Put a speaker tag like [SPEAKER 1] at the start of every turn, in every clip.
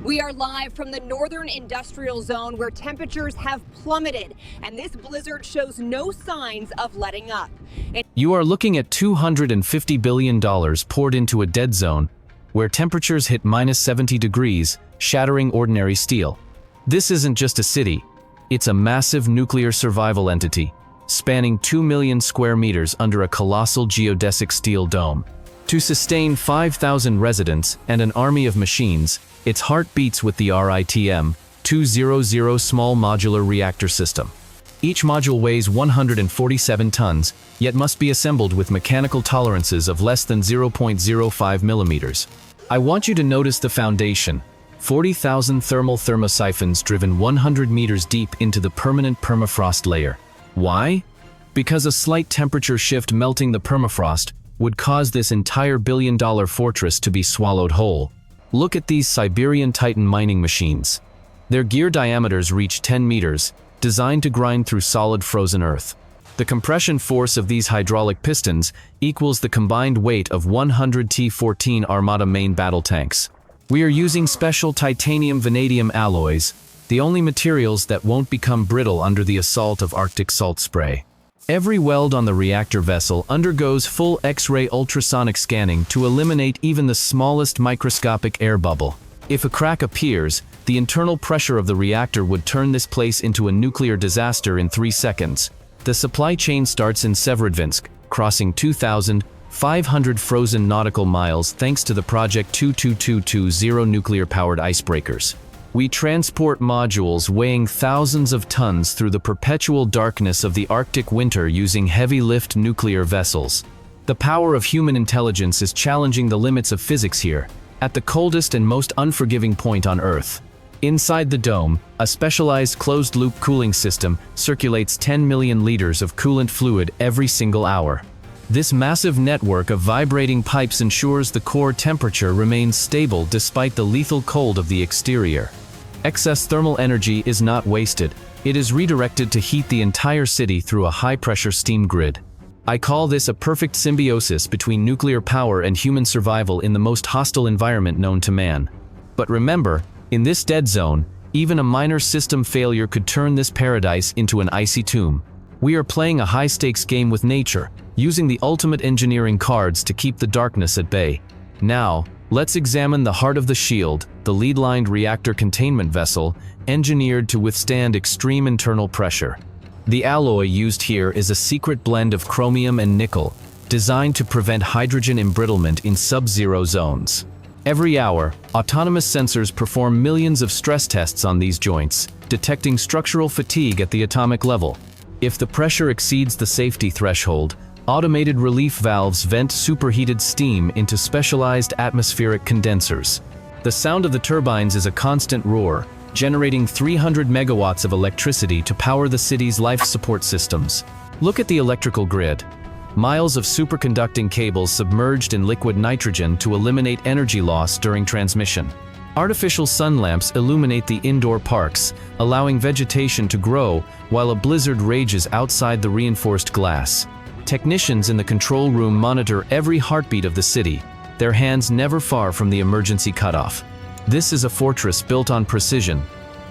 [SPEAKER 1] We are live from the northern industrial zone where temperatures have plummeted, and this blizzard shows no signs of letting up.
[SPEAKER 2] You are looking at $250 billion poured into a dead zone, where temperatures hit -70 degrees, shattering ordinary steel. This isn't just a city, it's a massive nuclear survival entity, spanning 2 million square meters under a colossal geodesic steel dome. To sustain 5,000 residents and an army of machines, its heart beats with the RITM-200 small modular reactor system. Each module weighs 147 tons, yet must be assembled with mechanical tolerances of less than 0.05 millimeters. I want you to notice the foundation: 40,000 thermal thermosiphons driven 100 meters deep into the permanent permafrost layer. Why? Because a slight temperature shift melting the permafrost would cause this entire billion-dollar fortress to be swallowed whole. Look at these Siberian Titan mining machines. Their gear diameters reach 10 meters, designed to grind through solid frozen earth. The compression force of these hydraulic pistons equals the combined weight of 100 T-14 Armata main battle tanks. We are using special titanium-vanadium alloys, the only materials that won't become brittle under the assault of Arctic salt spray. Every weld on the reactor vessel undergoes full X-ray ultrasonic scanning to eliminate even the smallest microscopic air bubble. If a crack appears, the internal pressure of the reactor would turn this place into a nuclear disaster in 3 seconds. The supply chain starts in Severodvinsk, crossing 2,500 frozen nautical miles thanks to the Project 22220 nuclear-powered icebreakers. We transport modules weighing thousands of tons through the perpetual darkness of the Arctic winter using heavy-lift nuclear vessels. The power of human intelligence is challenging the limits of physics here, at the coldest and most unforgiving point on Earth. Inside the dome, a specialized closed-loop cooling system circulates 10 million liters of coolant fluid every single hour. This massive network of vibrating pipes ensures the core temperature remains stable despite the lethal cold of the exterior. Excess thermal energy is not wasted. It is redirected to heat the entire city through a high-pressure steam grid. I call this a perfect symbiosis between nuclear power and human survival in the most hostile environment known to man. But remember, in this dead zone, even a minor system failure could turn this paradise into an icy tomb. We are playing a high-stakes game with nature, using the ultimate engineering cards to keep the darkness at bay. Now, let's examine the heart of the shield, the lead-lined reactor containment vessel, engineered to withstand extreme internal pressure. The alloy used here is a secret blend of chromium and nickel, designed to prevent hydrogen embrittlement in sub-zero zones. Every hour, autonomous sensors perform millions of stress tests on these joints, detecting structural fatigue at the atomic level. If the pressure exceeds the safety threshold, automated relief valves vent superheated steam into specialized atmospheric condensers. The sound of the turbines is a constant roar, generating 300 megawatts of electricity to power the city's life support systems. Look at the electrical grid. Miles of superconducting cables submerged in liquid nitrogen to eliminate energy loss during transmission. Artificial sun lamps illuminate the indoor parks, allowing vegetation to grow while a blizzard rages outside the reinforced glass. Technicians in the control room monitor every heartbeat of the city, their hands never far from the emergency cutoff. This is a fortress built on precision.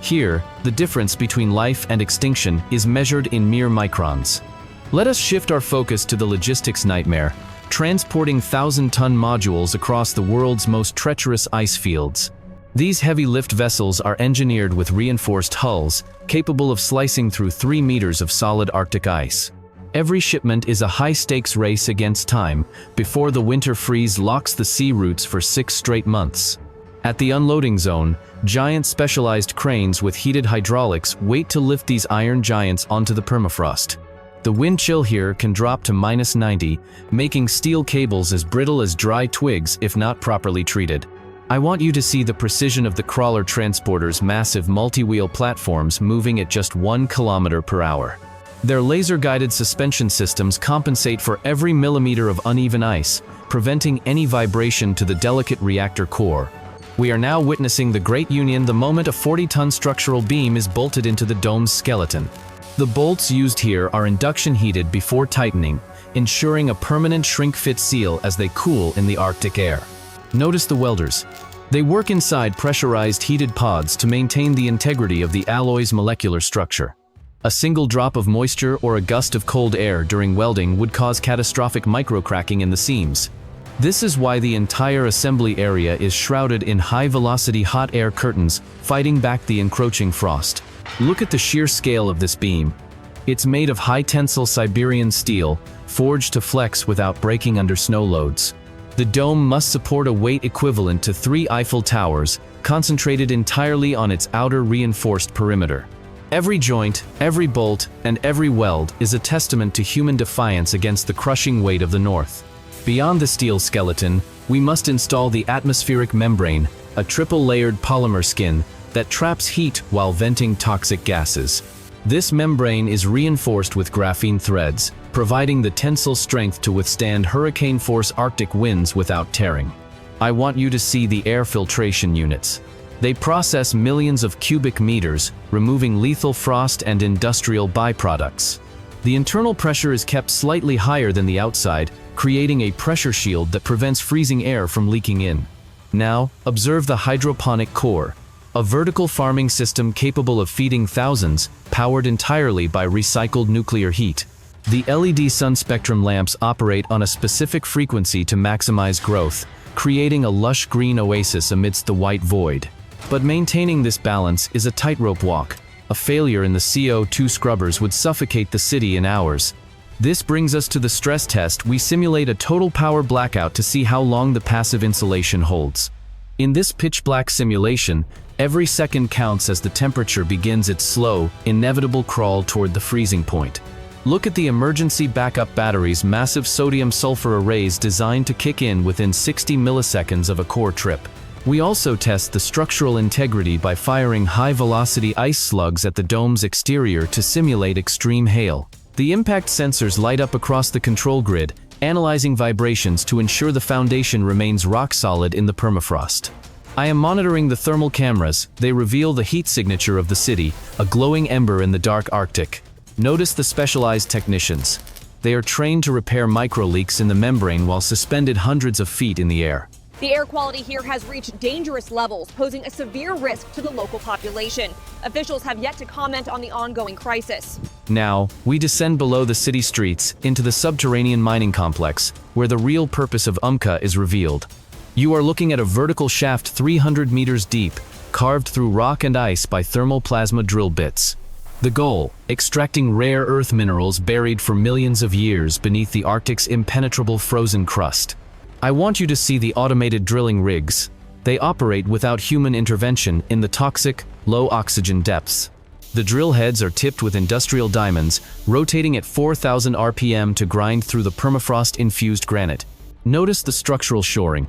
[SPEAKER 2] Here, the difference between life and extinction is measured in mere microns. Let us shift our focus to the logistics nightmare, transporting 1,000-ton modules across the world's most treacherous ice fields. These heavy-lift vessels are engineered with reinforced hulls, capable of slicing through 3 meters of solid Arctic ice. Every shipment is a high-stakes race against time before the winter freeze locks the sea routes for 6 straight months. At the unloading zone, giant specialized cranes with heated hydraulics wait to lift these iron giants onto the permafrost. The wind chill here can drop to -90, making steel cables as brittle as dry twigs if not properly treated. I want you to see the precision of the crawler transporter's massive multi-wheel platforms moving at just 1 kilometer per hour. Their laser-guided suspension systems compensate for every millimeter of uneven ice, preventing any vibration to the delicate reactor core. We are now witnessing the Great Union the moment a 40-ton structural beam is bolted into the dome's skeleton. The bolts used here are induction heated before tightening, ensuring a permanent shrink-fit seal as they cool in the Arctic air. Notice the welders. They work inside pressurized heated pods to maintain the integrity of the alloy's molecular structure. A single drop of moisture or a gust of cold air during welding would cause catastrophic microcracking in the seams. This is why the entire assembly area is shrouded in high-velocity hot air curtains, fighting back the encroaching frost. Look at the sheer scale of this beam. It's made of high-tensile Siberian steel, forged to flex without breaking under snow loads. The dome must support a weight equivalent to 3 Eiffel Towers, concentrated entirely on its outer reinforced perimeter. Every joint, every bolt, and every weld is a testament to human defiance against the crushing weight of the North. Beyond the steel skeleton, we must install the atmospheric membrane, a triple-layered polymer skin that traps heat while venting toxic gases. This membrane is reinforced with graphene threads, providing the tensile strength to withstand hurricane-force Arctic winds without tearing. I want you to see the air filtration units. They process millions of cubic meters, removing lethal frost and industrial byproducts. The internal pressure is kept slightly higher than the outside, creating a pressure shield that prevents freezing air from leaking in. Now, observe the hydroponic core, a vertical farming system capable of feeding thousands, powered entirely by recycled nuclear heat. The LED sun spectrum lamps operate on a specific frequency to maximize growth, creating a lush green oasis amidst the white void. But maintaining this balance is a tightrope walk. A failure in the CO2 scrubbers would suffocate the city in hours. This brings us to the stress test. We simulate a total power blackout to see how long the passive insulation holds. In this pitch-black simulation, every second counts as the temperature begins its slow, inevitable crawl toward the freezing point. Look at the emergency backup battery's massive sodium-sulfur arrays designed to kick in within 60 milliseconds of a core trip. We also test the structural integrity by firing high-velocity ice slugs at the dome's exterior to simulate extreme hail. The impact sensors light up across the control grid, analyzing vibrations to ensure the foundation remains rock-solid in the permafrost. I am monitoring the thermal cameras. They reveal the heat signature of the city, a glowing ember in the dark Arctic. Notice the specialized technicians. They are trained to repair micro-leaks in the membrane while suspended hundreds of feet in the air.
[SPEAKER 1] The air quality here has reached dangerous levels, posing a severe risk to the local population. Officials have yet to comment on the ongoing crisis.
[SPEAKER 2] Now, we descend below the city streets into the subterranean mining complex, where the real purpose of UMCA is revealed. You are looking at a vertical shaft 300 meters deep, carved through rock and ice by thermal plasma drill bits. The goal: extracting rare earth minerals buried for millions of years beneath the Arctic's impenetrable frozen crust. I want you to see the automated drilling rigs. They operate without human intervention in the toxic, low-oxygen depths. The drill heads are tipped with industrial diamonds, rotating at 4,000 RPM to grind through the permafrost-infused granite. Notice the structural shoring.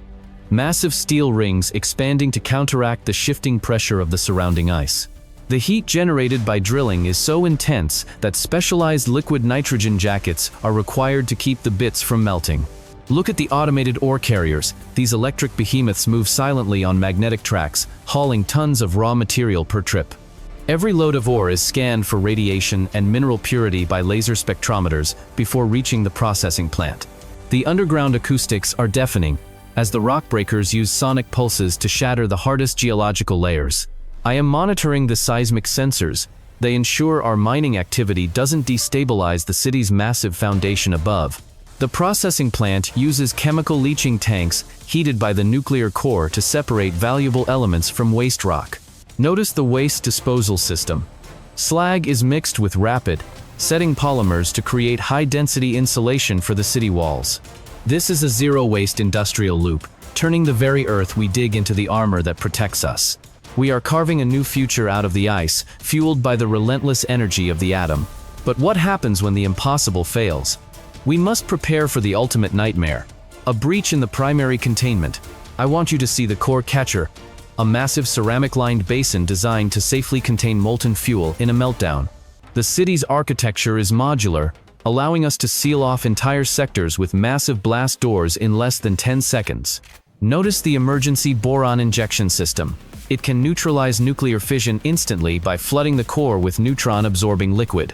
[SPEAKER 2] Massive steel rings expanding to counteract the shifting pressure of the surrounding ice. The heat generated by drilling is so intense that specialized liquid nitrogen jackets are required to keep the bits from melting. Look at the automated ore carriers. These electric behemoths move silently on magnetic tracks, hauling tons of raw material per trip. Every load of ore is scanned for radiation and mineral purity by laser spectrometers before reaching the processing plant. The underground acoustics are deafening, as the rock breakers use sonic pulses to shatter the hardest geological layers. I am monitoring the seismic sensors. They ensure our mining activity doesn't destabilize the city's massive foundation above. The processing plant uses chemical leaching tanks heated by the nuclear core to separate valuable elements from waste rock. Notice the waste disposal system. Slag is mixed with rapid, setting polymers to create high-density insulation for the city walls. This is a zero-waste industrial loop, turning the very earth we dig into the armor that protects us. We are carving a new future out of the ice, fueled by the relentless energy of the atom. But what happens when the impossible fails? We must prepare for the ultimate nightmare, a breach in the primary containment. I want you to see the core catcher, a massive ceramic-lined basin designed to safely contain molten fuel in a meltdown. The city's architecture is modular, allowing us to seal off entire sectors with massive blast doors in less than 10 seconds. Notice the emergency boron injection system. It can neutralize nuclear fission instantly by flooding the core with neutron-absorbing liquid.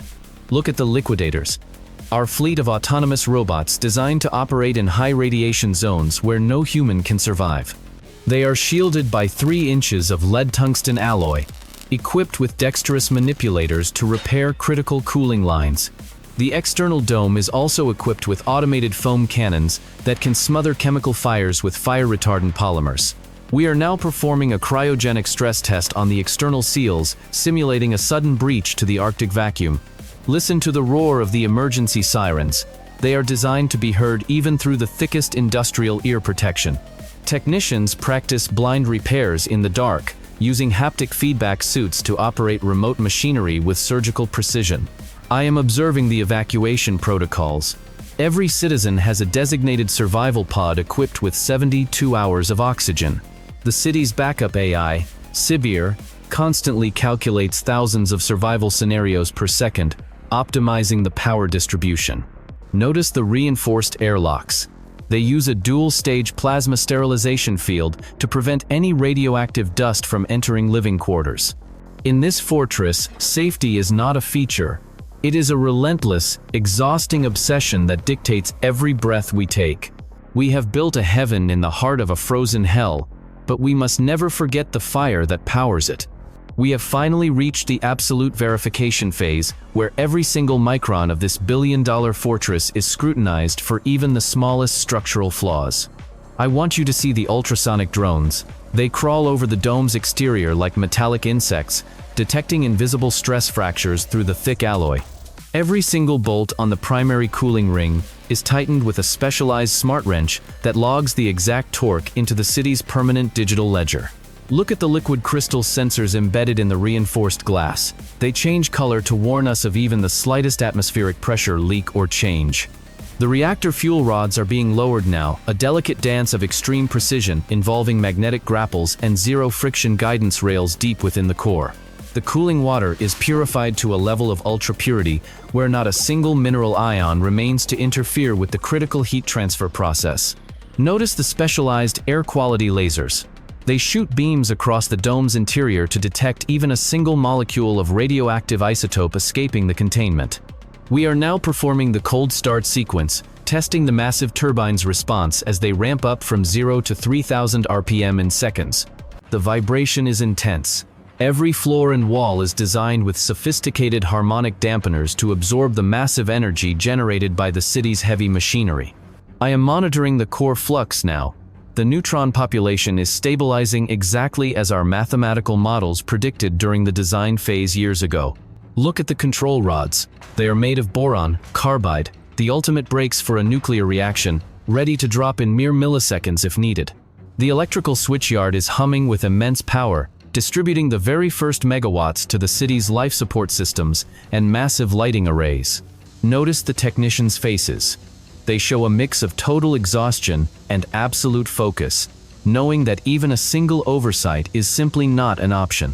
[SPEAKER 2] Look at the liquidators. Our fleet of autonomous robots designed to operate in high radiation zones where no human can survive. They are shielded by 3 inches of lead tungsten alloy, equipped with dexterous manipulators to repair critical cooling lines. The external dome is also equipped with automated foam cannons that can smother chemical fires with fire-retardant polymers. We are now performing a cryogenic stress test on the external seals, simulating a sudden breach to the Arctic vacuum. Listen to the roar of the emergency sirens. They are designed to be heard even through the thickest industrial ear protection. Technicians practice blind repairs in the dark, using haptic feedback suits to operate remote machinery with surgical precision. I am observing the evacuation protocols. Every citizen has a designated survival pod equipped with 72 hours of oxygen. The city's backup AI, Sibir, constantly calculates thousands of survival scenarios per second, optimizing the power distribution. Notice the reinforced airlocks. They use a dual-stage plasma sterilization field to prevent any radioactive dust from entering living quarters. In this fortress, safety is not a feature. It is a relentless, exhausting obsession that dictates every breath we take. We have built a heaven in the heart of a frozen hell, but we must never forget the fire that powers it. We have finally reached the absolute verification phase, where every single micron of this billion-dollar fortress is scrutinized for even the smallest structural flaws. I want you to see the ultrasonic drones. They crawl over the dome's exterior like metallic insects, detecting invisible stress fractures through the thick alloy. Every single bolt on the primary cooling ring is tightened with a specialized smart wrench that logs the exact torque into the city's permanent digital ledger. Look at the liquid crystal sensors embedded in the reinforced glass. They change color to warn us of even the slightest atmospheric pressure leak or change. The reactor fuel rods are being lowered now, a delicate dance of extreme precision involving magnetic grapples and zero-friction guidance rails deep within the core. The cooling water is purified to a level of ultra-purity where not a single mineral ion remains to interfere with the critical heat transfer process. Notice the specialized air quality lasers. They shoot beams across the dome's interior to detect even a single molecule of radioactive isotope escaping the containment. We are now performing the cold start sequence, testing the massive turbine's response as they ramp up from 0 to 3000 RPM in seconds. The vibration is intense. Every floor and wall is designed with sophisticated harmonic dampeners to absorb the massive energy generated by the city's heavy machinery. I am monitoring the core flux now. The neutron population is stabilizing exactly as our mathematical models predicted during the design phase years ago. Look at the control rods. They are made of boron, carbide, the ultimate brakes for a nuclear reaction, ready to drop in mere milliseconds if needed. The electrical switchyard is humming with immense power, distributing the very first megawatts to the city's life support systems and massive lighting arrays. Notice the technicians' faces. They show a mix of total exhaustion and absolute focus, knowing that even a single oversight is simply not an option.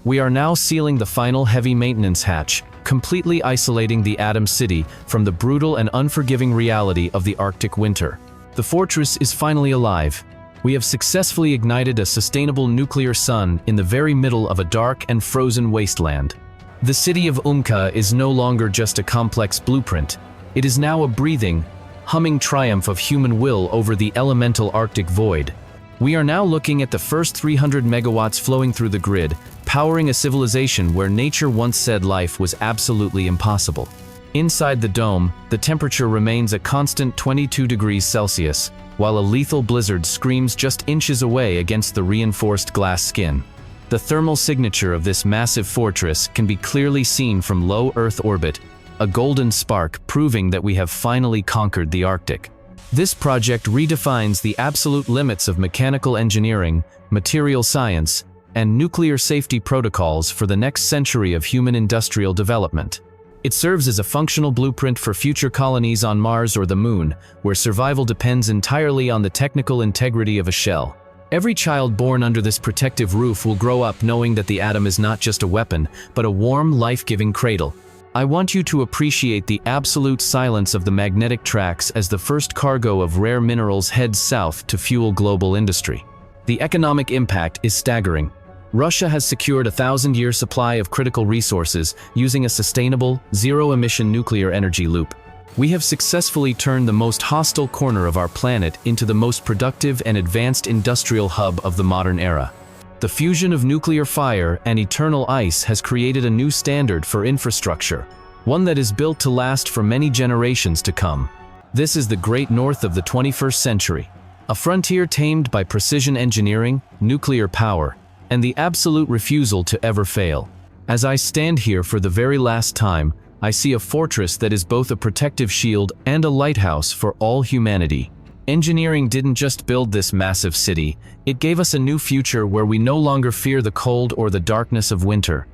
[SPEAKER 2] We are now sealing the final heavy maintenance hatch, completely isolating the Atom City from the brutal and unforgiving reality of the Arctic winter. The fortress is finally alive. We have successfully ignited a sustainable nuclear sun in the very middle of a dark and frozen wasteland. The city of Umka is no longer just a complex blueprint. It is now a breathing, humming triumph of human will over the elemental Arctic void. We are now looking at the first 300 megawatts flowing through the grid, powering a civilization where nature once said life was absolutely impossible. Inside the dome, the temperature remains a constant 22 degrees Celsius, while a lethal blizzard screams just inches away against the reinforced glass skin. The thermal signature of this massive fortress can be clearly seen from low Earth orbit, a golden spark proving that we have finally conquered the Arctic. This project redefines the absolute limits of mechanical engineering, material science, and nuclear safety protocols for the next century of human industrial development. It serves as a functional blueprint for future colonies on Mars or the Moon, where survival depends entirely on the technical integrity of a shell. Every child born under this protective roof will grow up knowing that the atom is not just a weapon, but a warm, life-giving cradle. I want you to appreciate the absolute silence of the magnetic tracks as the first cargo of rare minerals heads south to fuel global industry. The economic impact is staggering. Russia has secured a 1,000-year supply of critical resources using a sustainable, zero-emission nuclear energy loop. We have successfully turned the most hostile corner of our planet into the most productive and advanced industrial hub of the modern era. The fusion of nuclear fire and eternal ice has created a new standard for infrastructure, one that is built to last for many generations to come. This is the great north of the 21st century, a frontier tamed by precision engineering, nuclear power, and the absolute refusal to ever fail. As I stand here for the very last time, I see a fortress that is both a protective shield and a lighthouse for all humanity. Engineering didn't just build this massive city, it gave us a new future where we no longer fear the cold or the darkness of winter.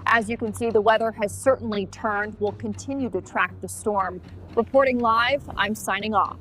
[SPEAKER 1] As you can see, the weather has certainly turned. We'll continue to track the storm. Reporting live, I'm signing off.